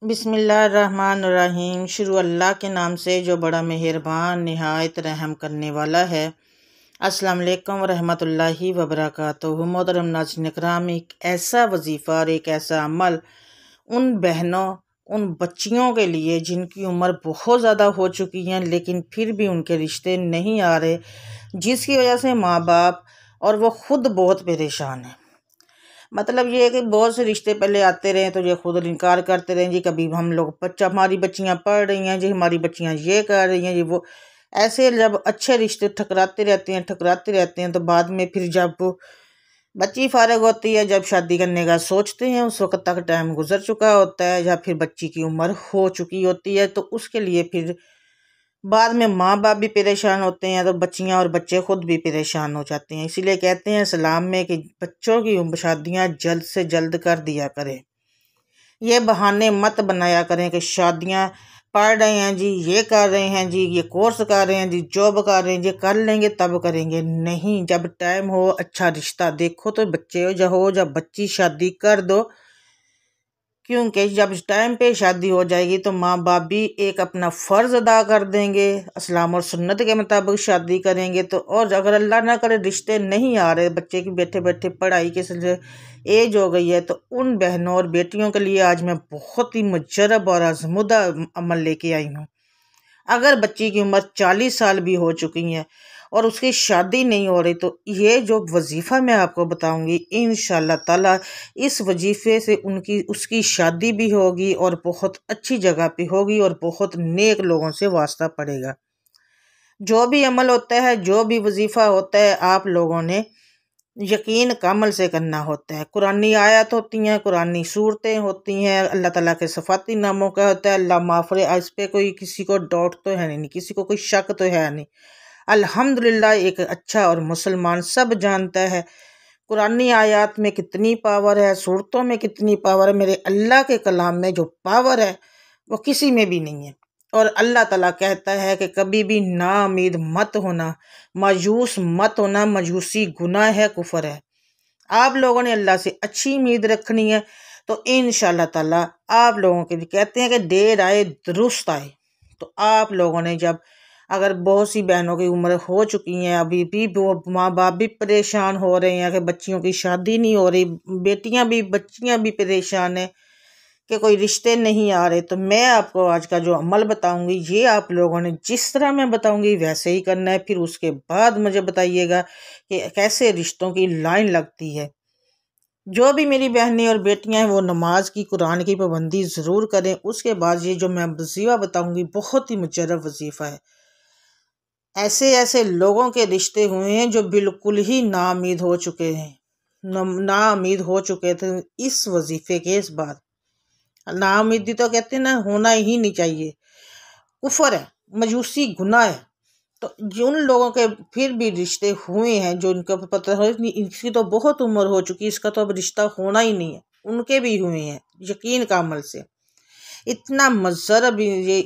बिस्मिल्लाहिर्रहमानिर्रहीम। शुरू अल्लाह के नाम से जो बड़ा मेहरबान निहायत रहम करने वाला है। अस्सलाम वालेकुम रहमतुल्लाहि व बरकातुहू। मोहतरम नाज़रीन इकराम, एक ऐसा वजीफ़ा और एक ऐसा अमल उन बहनों, उन बच्चियों के लिए जिनकी उम्र बहुत ज़्यादा हो चुकी हैं लेकिन फिर भी उनके रिश्ते नहीं आ रहे, जिसकी वजह से माँ बाप और वो ख़ुद बहुत परेशान हैं। मतलब ये है कि बहुत से रिश्ते पहले आते रहे तो ये खुद इनकार करते रहे जी, कभी हम लोग हमारी बच्चियां पढ़ रही हैं जी, हमारी बच्चियां ये कर रही हैं जी, वो ऐसे जब अच्छे रिश्ते ठकराते रहते हैं तो बाद में फिर जब बच्ची फारग होती है, जब शादी करने का सोचते हैं, उस वक्त तक टाइम गुजर चुका होता है या फिर बच्ची की उम्र हो चुकी होती है, तो उसके लिए फिर बाद में माँ बाप भी परेशान होते हैं तो बच्चियाँ और बच्चे खुद भी परेशान हो जाते हैं। इसीलिए कहते हैं इस्लाम में कि बच्चों की शादियाँ जल्द से जल्द कर दिया करें। ये बहाने मत बनाया करें कि शादियाँ पढ़ रहे हैं जी, ये कर रहे हैं जी, ये कोर्स कर रहे हैं जी, जॉब कर रहे हैं जी, कर लेंगे तब करेंगे। नहीं, जब टाइम हो अच्छा रिश्ता देखो तो बच्चे हो जब बच्ची शादी कर दो, क्योंकि जब टाइम पे शादी हो जाएगी तो माँ बाप भी एक अपना फ़र्ज़ अदा कर देंगे, इस्लाम और सुन्नत के मुताबिक शादी करेंगे। तो और अगर अल्लाह ना करे रिश्ते नहीं आ रहे, बच्चे की बैठे बैठे पढ़ाई के सिलसिले एज हो गई है, तो उन बहनों और बेटियों के लिए आज मैं बहुत ही मुजरब और आज़मुदा अमल लेके आई हूँ। अगर बच्ची की उम्र 40 साल भी हो चुकी है और उसकी शादी नहीं हो रही, तो ये जो वजीफ़ा मैं आपको बताऊंगी इंशाअल्लाह ताला, इस वजीफ़े से उसकी शादी भी होगी और बहुत अच्छी जगह पे होगी और बहुत नेक लोगों से वास्ता पड़ेगा। जो भी अमल होता है, जो भी वजीफ़ा होता है, आप लोगों ने यकीन कमल से करना होता है। कुरानी आयत होती हैं, कुरानी सूरतें होती हैं, अल्लाह ताला के सफ़ाती नामों का होता है। अल्लाह माफ़रे, इस पे कोई किसी को डाउट तो है नहीं, किसी को कोई शक तो है नहीं। अल्हम्दुलिल्लाह एक अच्छा और मुसलमान सब जानता है कुरानी आयत में कितनी पावर है, सूरतों में कितनी पावर है। मेरे अल्लाह के कलाम में जो पावर है वो किसी में भी नहीं है। और अल्लाह ताला कहता है कि कभी भी नाउम्मीद मत होना, मायूस मत होना। मायूसी गुनाह है, कुफर है। आप लोगों ने अल्लाह से अच्छी उम्मीद रखनी है, तो इंशाअल्लाह ताला आप लोगों के लिए कहते हैं कि देर आए दुरुस्त आए। तो आप लोगों ने जब, अगर बहुत सी बहनों की उम्र हो चुकी हैं, अभी भी वो माँ बाप भी परेशान हो रहे हैं कि बच्चियों की शादी नहीं हो रही, बच्चियाँ भी परेशान हैं कि कोई रिश्ते नहीं आ रहे, तो मैं आपको आज का जो अमल बताऊंगी ये आप लोगों ने जिस तरह मैं बताऊंगी वैसे ही करना है। फिर उसके बाद मुझे बताइएगा कि कैसे रिश्तों की लाइन लगती है। जो भी मेरी बहनें और बेटियां हैं वो नमाज की, कुरान की पाबंदी ज़रूर करें। उसके बाद ये जो मैं वजीफ़ा बताऊंगी बहुत ही मुजर्रब वजीफ़ा है। ऐसे ऐसे लोगों के रिश्ते हुए हैं जो बिल्कुल ही नाउम्मीद हो चुके हैं, नाउम्मीद हो चुके थे इस वजीफ़े के इस बाद। नाउम्मीदी तो कहते हैं ना, होना ही नहीं चाहिए, कुफर है, मजूसी गुनाह है। तो जिन लोगों के फिर भी रिश्ते हुए हैं, जो इनको पता है इसकी तो बहुत उम्र हो चुकी है, इसका तो अब रिश्ता होना ही नहीं है, उनके भी हुए हैं यकीन का अमल से। इतना मजरब ये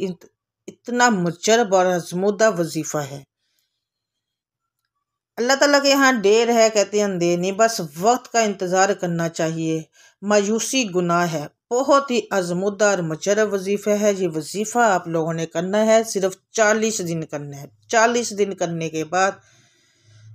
इतना मुजरब और आज़मुदा वजीफ़ा है। अल्लाह ताला के यहाँ देर है कहते हैं अंधेर नहीं, बस वक्त का इंतज़ार करना चाहिए। मायूसी गुनाह है, बहुत ही आज़मुदा और मुजरब वजीफ़ा है। ये वजीफ़ा आप लोगों ने करना है, सिर्फ 40 दिन करना है। 40 दिन करने के बाद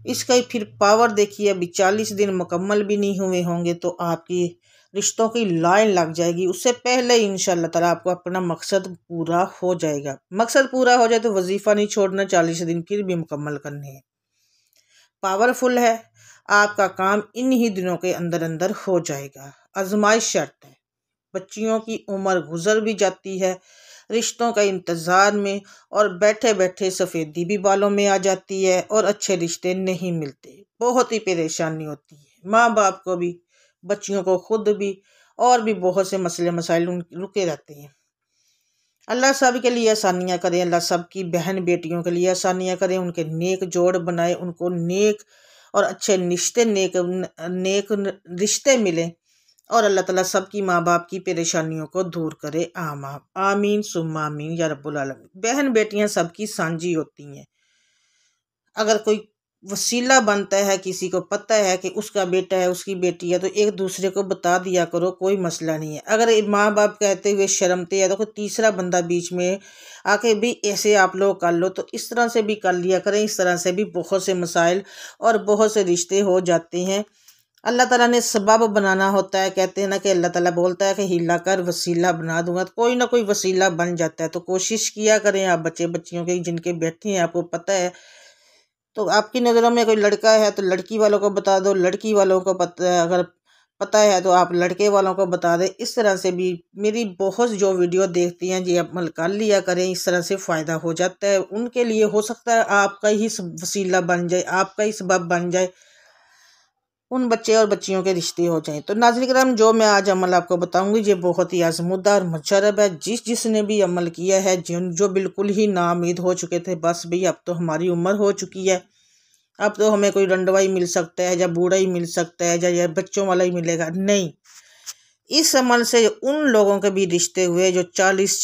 इसका फिर पावर देखिए। अभी 40 दिन मुकम्मल भी नहीं हुए होंगे तो आपकी रिश्तों की लाइन लग जाएगी। उससे पहले इंशाअल्लाह ताला आपको अपना मकसद पूरा हो जाएगा। मकसद पूरा हो जाए तो वजीफ़ा नहीं छोड़ना, 40 दिन फिर भी मुकम्मल करने हैं। पावरफुल है, आपका काम इन ही दिनों के अंदर अंदर हो जाएगा। आजमाइश शर्त है, बच्चियों की उम्र गुजर भी जाती है रिश्तों का इंतज़ार में, और बैठे बैठे सफ़ेदी भी बालों में आ जाती है और अच्छे रिश्ते नहीं मिलते। बहुत ही परेशानी होती है माँ बाप को भी, बच्चियों को खुद भी, और भी बहुत से मसले मसाइल रुके रहते हैं। अल्लाह सब के लिए आसानियाँ करें, अल्लाह सब की बहन बेटियों के लिए आसानियाँ करें, उनके नेक जोड़ बनाए, उनको नेक और अच्छे नेक रिश्ते मिलें, और अल्लाह ताला सबकी माँ बाप की परेशानियों को दूर करे। आमीन सुम्मा आमीन या रब्बुल आलमीन। बहन बेटियां सबकी सांझी होती हैं। अगर कोई वसीला बनता है, किसी को पता है कि उसका बेटा है, उसकी बेटी है, तो एक दूसरे को बता दिया करो, कोई मसला नहीं है। अगर माँ बाप कहते हुए शर्मते हैं तो कोई तीसरा बंदा बीच में आके भी ऐसे आप लोग कर लो, तो इस तरह से भी कर लिया करें। इस तरह से भी बहुत से मसाइल और बहुत से रिश्ते हो जाते हैं। अल्लाह ताला ने सबब बनाना होता है। कहते हैं ना कि अल्लाह ताला बोलता है कि हिला कर वसीला बना दूंगा, तो कोई ना कोई वसीला बन जाता है। तो कोशिश किया करें आप बच्चे बच्चियों के, जिनके बैठे हैं आपको पता है, तो आपकी नज़रों में कोई लड़का है तो लड़की वालों को बता दो, लड़की वालों को पता है, अगर पता है तो आप लड़के वालों को बता दें। इस तरह से भी मेरी बहुत जो वीडियो देखती हैं जी अमल कर लिया करें, इस तरह से फ़ायदा हो जाता है उनके लिए। हो सकता है आपका ही वसीला बन जाए, आपका ही सबब बन जाए, उन बच्चे और बच्चियों के रिश्ते हो जाएं। तो नाज़रीन किराम, जो मैं आज अमल आपको बताऊंगी ये बहुत ही आज़मूदा और मुजर्रब है। जिसने भी अमल किया है, जो बिल्कुल ही नाउम्मीद हो चुके थे, बस भाई अब तो हमारी उम्र हो चुकी है, अब तो हमें कोई रंडवा ही मिल सकता है, या बूढ़ा ही मिल सकता है, या बच्चों वाला ही मिलेगा, नहीं। इस अमल से उन लोगों के भी रिश्ते हुए जो 40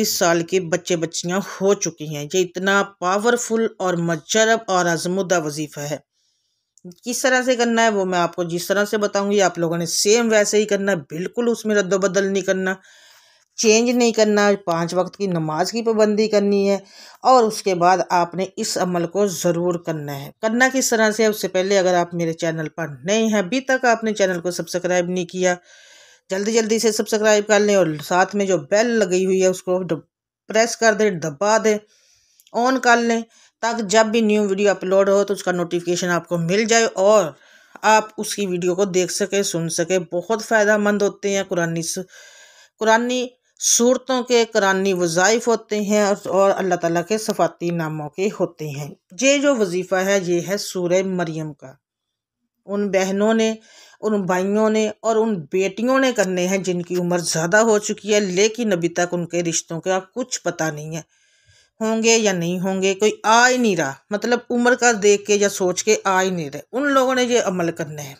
साल के बच्चे बच्चियां हो चुकी हैं। ये इतना पावरफुल और मुजर्रब और आज़मूदा वजीफ़ा है। किस तरह से करना है वो मैं आपको जिस तरह से बताऊंगी, आप लोगों ने सेम वैसे ही करना है, बिल्कुल उसमें रद्दोबदल नहीं करना, चेंज नहीं करना। 5 वक्त की नमाज की पाबंदी करनी है, और उसके बाद आपने इस अमल को ज़रूर करना है। करना किस तरह से है, उससे पहले अगर आप मेरे चैनल पर नए हैं, अभी तक आपने चैनल को सब्सक्राइब नहीं किया, जल्दी जल्दी से सब्सक्राइब कर लें, और साथ में जो बेल लगी हुई है उसको प्रेस कर दें, दबा दें, ऑन कर लें, ताकि जब भी न्यू वीडियो अपलोड हो तो उसका नोटिफिकेशन आपको मिल जाए और आप उसकी वीडियो को देख सके, सुन सके। बहुत फ़ायदेमंद होते हैं। कुरानी सूरतों के कुरानी वज़ाइफ होते हैं, और अल्लाह ताला के सफ़ाती नामों के होते हैं। ये जो वजीफ़ा है ये है सूरह मरियम का। उन बहनों ने, उन भाइयों ने और उन बेटियों ने करने हैं जिनकी उम्र ज़्यादा हो चुकी है, लेकिन अभी तक उनके रिश्तों का कुछ पता नहीं है, होंगे या नहीं होंगे, कोई आ ही नहीं रहा, मतलब उम्र का देख के या सोच के आ ही नहीं रहे। उन लोगों ने ये अमल करना है।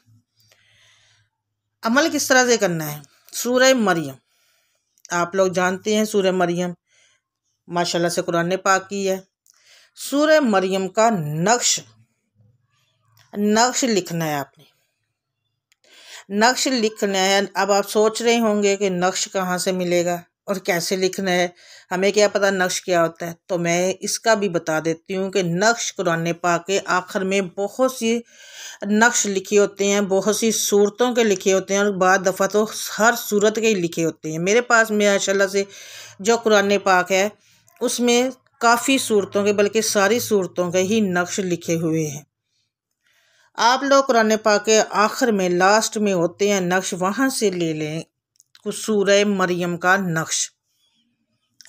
अमल किस तरह से करना है, सूरह मरियम आप लोग जानते हैं, सूरह मरियम माशाल्लाह से कुरान पाक की है। सूरह मरियम का नक्श लिखना है आपने, नक्श लिखना है। अब आप सोच रहे होंगे कि नक्श कहाँ से मिलेगा और कैसे लिखना है, हमें क्या पता नक्श क्या होता है। तो मैं इसका भी बता देती हूँ कि नक्श कुरान पाक के आखिर में बहुत सी नक्श लिखे होते हैं, बहुत सी सूरतों के लिखे होते हैं, और बाद दफ़ा तो हर सूरत के ही लिखे होते हैं। मेरे पास माशाल्लाह से जो कुरान पाक है उसमें काफ़ी सूरतों के, बल्कि सारी सूरतों के ही नक्श लिखे हुए हैं। आप लोग कुरान पाक के आखिर में लास्ट में होते हैं नक्श, वहाँ से ले लें कुछ सूरह मरियम का नक्श।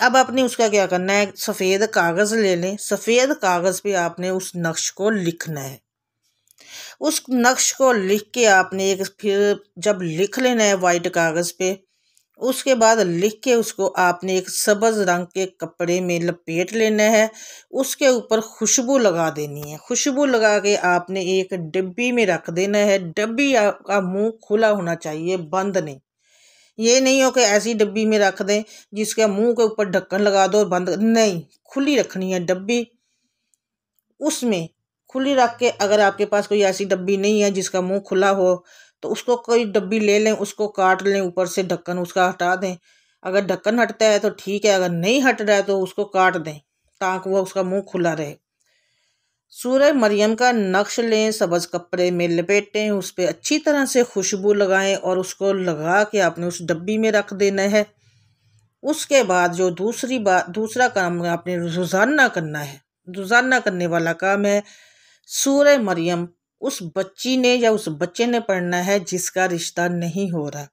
अब आपने उसका क्या करना है, सफ़ेद कागज़ ले लें, सफ़ेद कागज़ पे आपने उस नक्श को लिखना है। उस नक्श को लिख के आपने फिर जब लिख लेना है वाइट कागज़ पे, उसके बाद लिख के उसको आपने एक सब्ज़ रंग के कपड़े में लपेट लेना है। उसके ऊपर खुशबू लगा देनी है। खुशबू लगा के आपने एक डिब्बी में रख देना है। डिब्बी का मुंह खुला होना चाहिए, बंद नहीं। ये नहीं हो कि ऐसी डिब्बी में रख दें जिसके मुंह के ऊपर ढक्कन लगा दो और बंद, नहीं, खुली रखनी है डिब्बी। उसमें खुली रख के, अगर आपके पास कोई ऐसी डब्बी नहीं है जिसका मुंह खुला हो, तो उसको कोई डब्बी ले लें, उसको काट लें, ऊपर से ढक्कन उसका हटा दें। अगर ढक्कन हटता है तो ठीक है, अगर नहीं हट रहा है तो उसको काट दें ताकि वह उसका मुंह खुला रहे। सूरह मरियम का नक्श लें, सब्ज़ कपड़े में लपेटें, उस पर अच्छी तरह से खुशबू लगाएं और उसको लगा के आपने उस डब्बी में रख देना है। उसके बाद जो दूसरा काम आपने रोज़ाना करना है, रोज़ाना करने वाला काम है, सूरह मरियम उस बच्ची ने या उस बच्चे ने पढ़ना है जिसका रिश्ता नहीं हो रहा।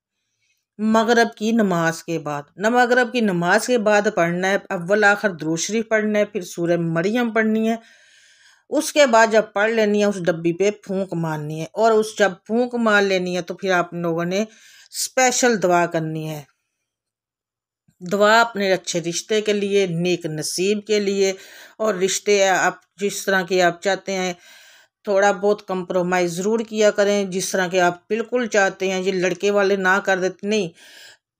मगरब की नमाज के बाद, मगरब की नमाज के बाद पढ़ना है। अव्वल आखिर दुरूद शरीफ पढ़ना है, फिर सूरह मरियम पढ़नी है। उसके बाद जब पढ़ लेनी है, उस डब्बी पे फूंक मारनी है, और जब फूंक मार लेनी है तो फिर आप लोगों ने स्पेशल दुआ करनी है। दुआ अपने अच्छे रिश्ते के लिए, नेक नसीब के लिए, और रिश्ते आप जिस तरह के आप चाहते हैं थोड़ा बहुत कंप्रोमाइज़ ज़रूर किया करें। जिस तरह के आप बिल्कुल चाहते हैं, ये लड़के वाले ना कर देते, नहीं।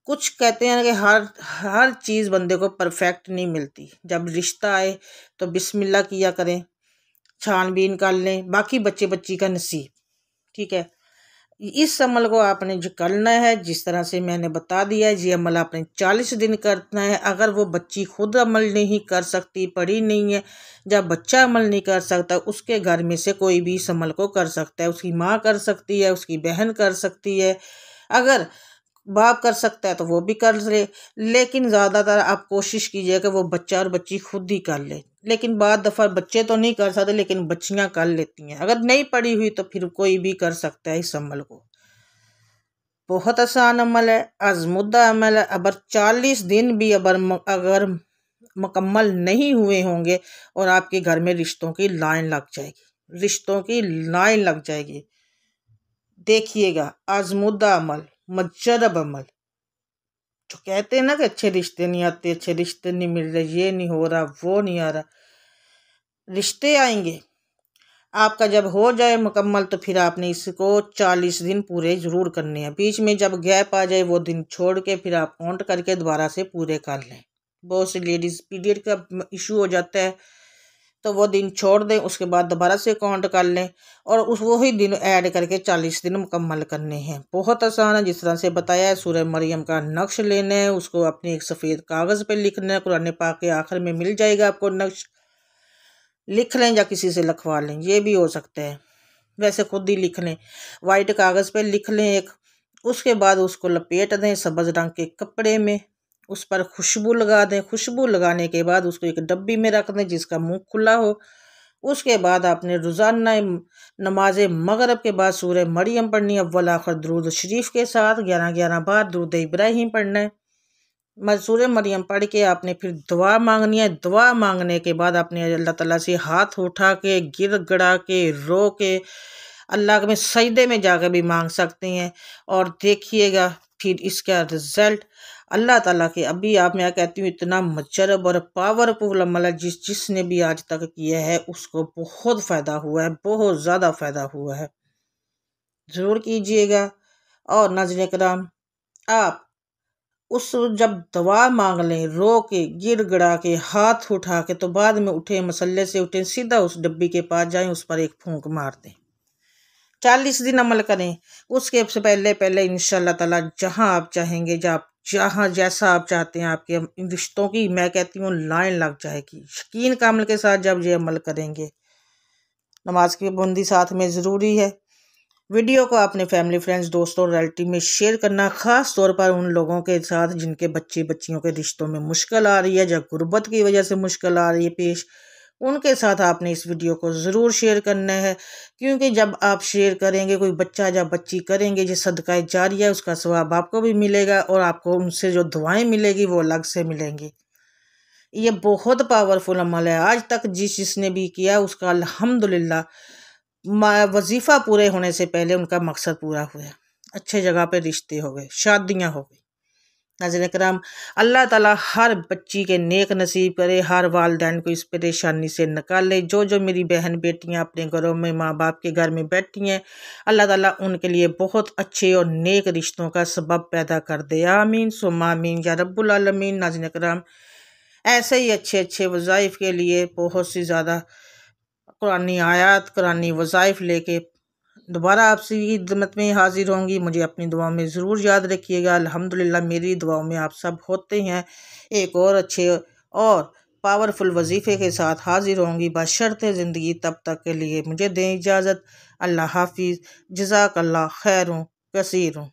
कुछ कहते हैं कि हर चीज़ बंदे को परफेक्ट नहीं मिलती। जब रिश्ता आए तो बिस्मिल्लाह किया करें, छानबीन कर लें, बाकी बच्चे बच्ची का नसीब। ठीक है, इस अमल को आपने जो करना है जिस तरह से मैंने बता दिया है, ये अमल आपने 40 दिन करना है। अगर वो बच्ची खुद अमल नहीं कर सकती, पढ़ी नहीं है, जब बच्चा अमल नहीं कर सकता, उसके घर में से कोई भी इस अमल को कर सकता है। उसकी माँ कर सकती है, उसकी बहन कर सकती है, अगर बाप कर सकता है तो वो भी कर ले। लेकिन ज़्यादातर आप कोशिश कीजिए कि वो बच्चा और बच्ची खुद ही कर ले। लेकिन बाद दफ़ा बच्चे तो नहीं कर सकते, लेकिन बच्चियां कर लेती हैं। अगर नहीं पढ़ी हुई तो फिर कोई भी कर सकता है इस अमल को। बहुत आसान अमल है, आजमुदा अमल है। अगर 40 दिन भी अगर मुकम्मल नहीं हुए होंगे और आपके घर में रिश्तों की लाइन लग जाएगी, रिश्तों की लाइन लग जाएगी। देखिएगा, आजमुदा अमल, मुजर्रब अमल। जो कहते हैं ना कि अच्छे रिश्ते नहीं आते, अच्छे रिश्ते नहीं मिल रहे, ये नहीं हो रहा, वो नहीं आ रहा, रिश्ते आएंगे। आपका जब हो जाए मुकम्मल तो फिर आपने इसको 40 दिन पूरे ज़रूर करने हैं। बीच में जब गैप आ जाए वो दिन छोड़ के फिर आप काउंट करके दोबारा से पूरे कर लें। बहुत सी लेडीज़ पीरियड का इशू हो जाता है तो वो दिन छोड़ दें, उसके बाद दोबारा से काउंट कर लें और उस वही दिन ऐड करके 40 दिन मुकम्मल करने हैं। बहुत आसान है, जिस तरह से बताया है। सूरह मरियम का नक्श लेना है, उसको अपने एक सफ़ेद कागज़ पे लिखना है। कुरान पाक के आखिर में मिल जाएगा आपको नक्श, लिख लें या किसी से लिखवा लें, ये भी हो सकता है। वैसे खुद ही लिख लें, वाइट कागज़ पे लिख लें एक। उसके बाद उसको लपेट दें सब्ज़ रंग के कपड़े में, उस पर खुशबू लगा दें। खुशबू लगाने के बाद उसको एक डब्बी में रख दें जिसका मुंह खुला हो। उसके बाद आपने रोज़ाना नमाज मगरब के बाद सूरह मरियम पढ़नी है, अव्वल आखिर दुरूद शरीफ के साथ 11-11 बार दुरूद इब्राहिम पढ़ना है। सूरह मरियम पढ़ के आपने फिर दुआ मांगनी है। दुआ मांगने के बाद आपने अल्लाह ताला से हाथ उठा के, गिर गड़ा के, रो के, अल्लाह में सजदे में जाकर भी मांग सकते हैं। और देखिएगा फिर इसका रिज़ल्ट अल्लाह ताला के। अभी आप मैं कहती हूँ इतना मुजर्रब और पावरफुल अमल है, जिसने भी आज तक किया है उसको बहुत फ़ायदा हुआ है, बहुत ज़्यादा फ़ायदा हुआ है। ज़रूर कीजिएगा। और नाज़रीन किराम, आप उस जब दवा मांग लें, रो के, गिर गिड़ा के, हाथ उठा के, तो बाद में उठे, मसल्ले से उठे, सीधा उस डब्बी के पास जाएं, उस पर एक फूंक मार दें। 40 दिन अमल करें। उसके से पहले पहले इंशाअल्लाह ताला जहां आप चाहेंगे, जहां जैसा आप चाहते हैं, आपके इन रिश्तों की मैं कहती हूँ लाइन लग जाएगी। यकीन का अमल के साथ जब ये अमल करेंगे, नमाज की पाबंदी साथ में ज़रूरी है। वीडियो को अपने फैमिली, फ्रेंड्स, दोस्तों और रिलेटिव में शेयर करना, ख़ास तौर पर उन लोगों के साथ जिनके बच्चे बच्चियों के रिश्तों में मुश्किल आ रही है, जब गुर्बत की वजह से मुश्किल आ रही है पेश, उनके साथ आपने इस वीडियो को ज़रूर शेयर करना है। क्योंकि जब आप शेयर करेंगे, कोई बच्चा या बच्ची करेंगे, जो सदका जारिया है, उसका सवाब आपको भी मिलेगा और आपको उनसे जो दुआएं मिलेगी वो अलग से मिलेंगी। ये बहुत पावरफुल अमल है। आज तक जिसने भी किया उसका अल्हम्दुलिल्लाह वजीफ़ा पूरे होने से पहले उनका मकसद पूरा हुआ, अच्छे जगह पे रिश्ते हो गए, शादियां हो गई। नाज़रीन करम, अल्लाह ताला हर बच्ची के नेक नसीब करे, हर वालिदैन को इस परेशानी से निकाले। जो जो मेरी बहन बेटियां अपने घरों में माँ बाप के घर में बैठी हैं, अल्लाह ताला उनके लिए बहुत अच्छे और नेक रिश्तों का सबब पैदा कर दे। आमीन सुम्मा आमीन या रब्बुल आलमीन। नाज़रीन करम, ऐसे ही अच्छे अच्छे वज़ाइफ़ के लिए बहुत सी ज़्यादा कुरानी आयात, कुरानी वज़ाइफ़ लेके दोबारा आपसे खिदमत में हाजिर होंगी। मुझे अपनी दुआ में ज़रूर याद रखिएगा। अल्हम्दुलिल्लाह मेरी दुआओं में आप सब होते हैं। एक और अच्छे और पावरफुल वजीफ़े के साथ हाजिर होंगी बशर्ते ज़िंदगी। तब तक के लिए मुझे दें इजाज़त। अल्लाह हाफिज़। जज़ाकल्लाह खैरुन कसीरुन।